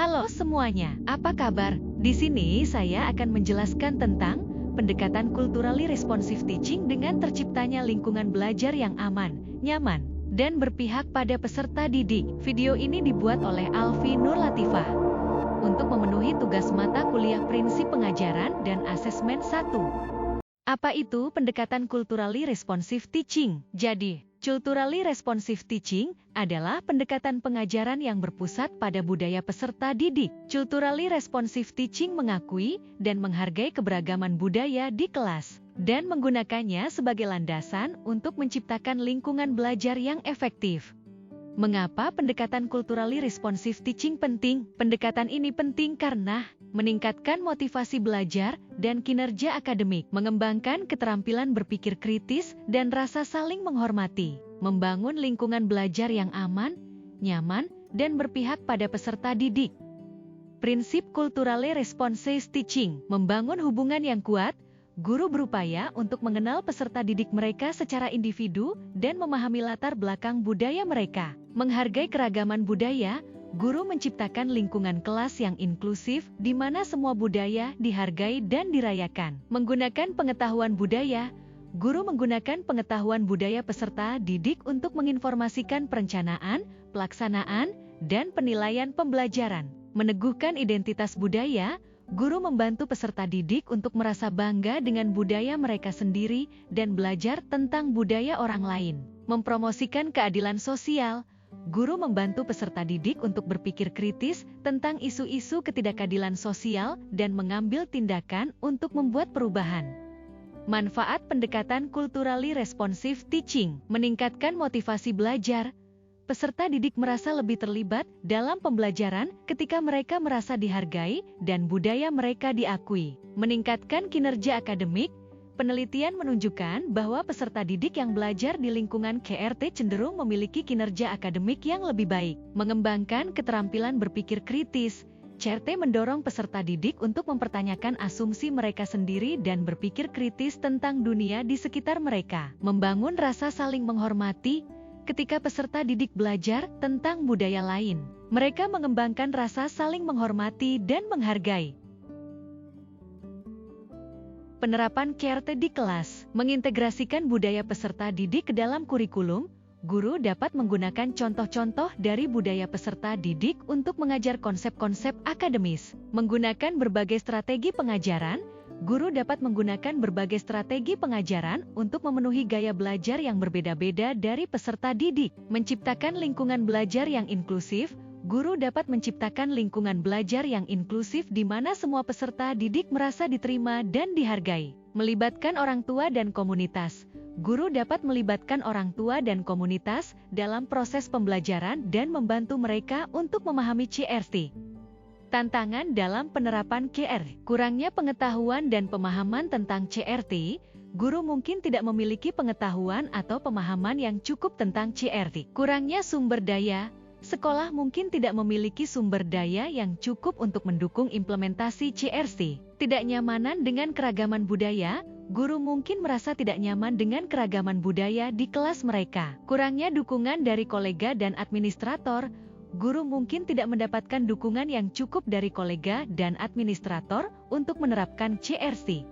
Halo semuanya, apa kabar? Di sini saya akan menjelaskan tentang pendekatan culturally responsive teaching dengan terciptanya lingkungan belajar yang aman, nyaman, dan berpihak pada peserta didik. Video ini dibuat oleh Alfi Nur Latifah untuk memenuhi tugas mata kuliah Prinsip Pengajaran dan Asesmen 1. Apa itu pendekatan culturally responsive teaching? Jadi, culturally responsive teaching adalah pendekatan pengajaran yang berpusat pada budaya peserta didik. Culturally responsive teaching mengakui dan menghargai keberagaman budaya di kelas dan menggunakannya sebagai landasan untuk menciptakan lingkungan belajar yang efektif. Mengapa pendekatan culturally responsive teaching penting? Pendekatan ini penting karena meningkatkan motivasi belajar dan kinerja akademik, mengembangkan keterampilan berpikir kritis dan rasa saling menghormati, membangun lingkungan belajar yang aman, nyaman, dan berpihak pada peserta didik. Prinsip culturally responsive teaching, membangun hubungan yang kuat. Guru berupaya untuk mengenal peserta didik mereka secara individu dan memahami latar belakang budaya mereka. Menghargai keragaman budaya, guru menciptakan lingkungan kelas yang inklusif di mana semua budaya dihargai dan dirayakan. Menggunakan pengetahuan budaya, guru menggunakan pengetahuan budaya peserta didik untuk menginformasikan perencanaan, pelaksanaan, dan penilaian pembelajaran. Meneguhkan identitas budaya, guru membantu peserta didik untuk merasa bangga dengan budaya mereka sendiri dan belajar tentang budaya orang lain. Mempromosikan keadilan sosial, guru membantu peserta didik untuk berpikir kritis tentang isu-isu ketidakadilan sosial dan mengambil tindakan untuk membuat perubahan. Manfaat pendekatan culturally responsive teaching, meningkatkan motivasi belajar. Peserta didik merasa lebih terlibat dalam pembelajaran ketika mereka merasa dihargai dan budaya mereka diakui. Meningkatkan kinerja akademik, penelitian menunjukkan bahwa peserta didik yang belajar di lingkungan CRT cenderung memiliki kinerja akademik yang lebih baik. Mengembangkan keterampilan berpikir kritis, CRT mendorong peserta didik untuk mempertanyakan asumsi mereka sendiri dan berpikir kritis tentang dunia di sekitar mereka. Membangun rasa saling menghormati. Ketika peserta didik belajar tentang budaya lain, mereka mengembangkan rasa saling menghormati dan menghargai. Penerapan CRT di kelas, mengintegrasikan budaya peserta didik ke dalam kurikulum. Guru dapat menggunakan contoh-contoh dari budaya peserta didik untuk mengajar konsep-konsep akademis. Menggunakan berbagai strategi pengajaran, guru dapat menggunakan berbagai strategi pengajaran untuk memenuhi gaya belajar yang berbeda-beda dari peserta didik. Menciptakan lingkungan belajar yang inklusif, guru dapat menciptakan lingkungan belajar yang inklusif di mana semua peserta didik merasa diterima dan dihargai. Melibatkan orang tua dan komunitas. Guru dapat melibatkan orang tua dan komunitas dalam proses pembelajaran dan membantu mereka untuk memahami CRT. Tantangan dalam penerapan CRT. Kurangnya pengetahuan dan pemahaman tentang CRT, guru mungkin tidak memiliki pengetahuan atau pemahaman yang cukup tentang CRT. Kurangnya sumber daya, sekolah mungkin tidak memiliki sumber daya yang cukup untuk mendukung implementasi CRT. Tidak nyamanan dengan keragaman budaya, guru mungkin merasa tidak nyaman dengan keragaman budaya di kelas mereka. Kurangnya dukungan dari kolega dan administrator, guru mungkin tidak mendapatkan dukungan yang cukup dari kolega dan administrator untuk menerapkan CRT.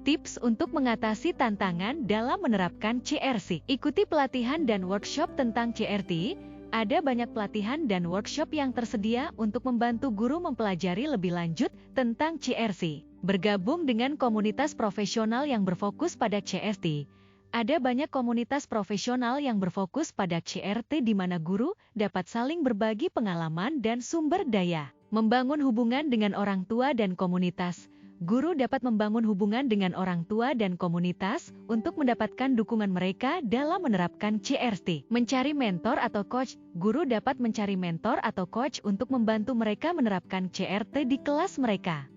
Tips untuk mengatasi tantangan dalam menerapkan CRT. Ikuti pelatihan dan workshop tentang CRT. Ada banyak pelatihan dan workshop yang tersedia untuk membantu guru mempelajari lebih lanjut tentang CRT. Bergabung dengan komunitas profesional yang berfokus pada CRT. Ada banyak komunitas profesional yang berfokus pada CRT di mana guru dapat saling berbagi pengalaman dan sumber daya. Membangun hubungan dengan orang tua dan komunitas. Guru dapat membangun hubungan dengan orang tua dan komunitas untuk mendapatkan dukungan mereka dalam menerapkan CRT. Mencari mentor atau coach. Guru dapat mencari mentor atau coach untuk membantu mereka menerapkan CRT di kelas mereka.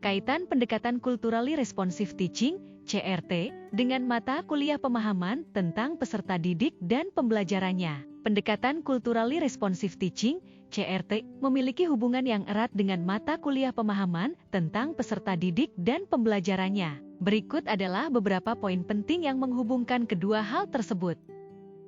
Kaitan pendekatan culturally responsive teaching, CRT, dengan mata kuliah pemahaman tentang peserta didik dan pembelajarannya. Pendekatan culturally responsive teaching, CRT, memiliki hubungan yang erat dengan mata kuliah pemahaman tentang peserta didik dan pembelajarannya. Berikut adalah beberapa poin penting yang menghubungkan kedua hal tersebut.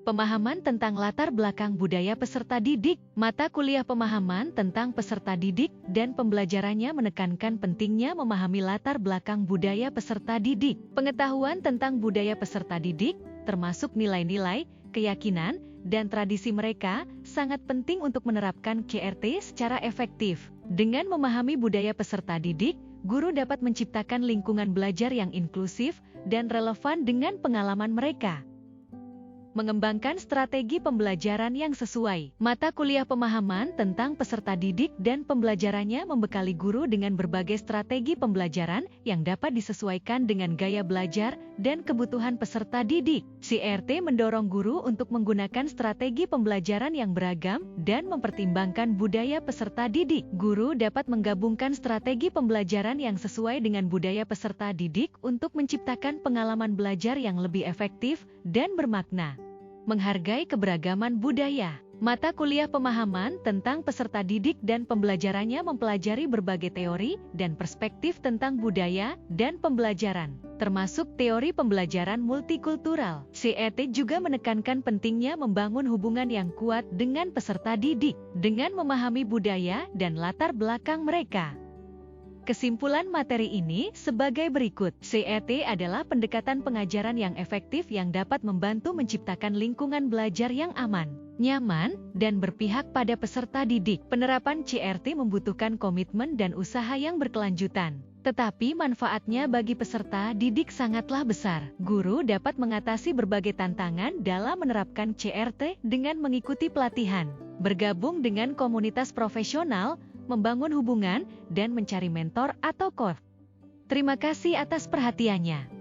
Pemahaman tentang latar belakang budaya peserta didik. Mata kuliah pemahaman tentang peserta didik dan pembelajarannya menekankan pentingnya memahami latar belakang budaya peserta didik. Pengetahuan tentang budaya peserta didik, termasuk nilai-nilai, keyakinan, dan tradisi mereka, sangat penting untuk menerapkan KRT secara efektif. Dengan memahami budaya peserta didik, guru dapat menciptakan lingkungan belajar yang inklusif dan relevan dengan pengalaman mereka. Mengembangkan strategi pembelajaran yang sesuai. Mata kuliah pemahaman tentang peserta didik dan pembelajarannya membekali guru dengan berbagai strategi pembelajaran yang dapat disesuaikan dengan gaya belajar dan kebutuhan peserta didik. KRT mendorong guru untuk menggunakan strategi pembelajaran yang beragam dan mempertimbangkan budaya peserta didik. Guru dapat menggabungkan strategi pembelajaran yang sesuai dengan budaya peserta didik untuk menciptakan pengalaman belajar yang lebih efektif dan bermakna. Menghargai keberagaman budaya. Mata kuliah pemahaman tentang peserta didik dan pembelajarannya mempelajari berbagai teori dan perspektif tentang budaya dan pembelajaran, termasuk teori pembelajaran multikultural. KRT juga menekankan pentingnya membangun hubungan yang kuat dengan peserta didik, dengan memahami budaya dan latar belakang mereka. Kesimpulan materi ini sebagai berikut. KRT adalah pendekatan pengajaran yang efektif yang dapat membantu menciptakan lingkungan belajar yang aman, nyaman, dan berpihak pada peserta didik. Penerapan KRT membutuhkan komitmen dan usaha yang berkelanjutan. Tetapi manfaatnya bagi peserta didik sangatlah besar. Guru dapat mengatasi berbagai tantangan dalam menerapkan KRT dengan mengikuti pelatihan, bergabung dengan komunitas profesional, membangun hubungan, dan mencari mentor atau coach. Terima kasih atas perhatiannya.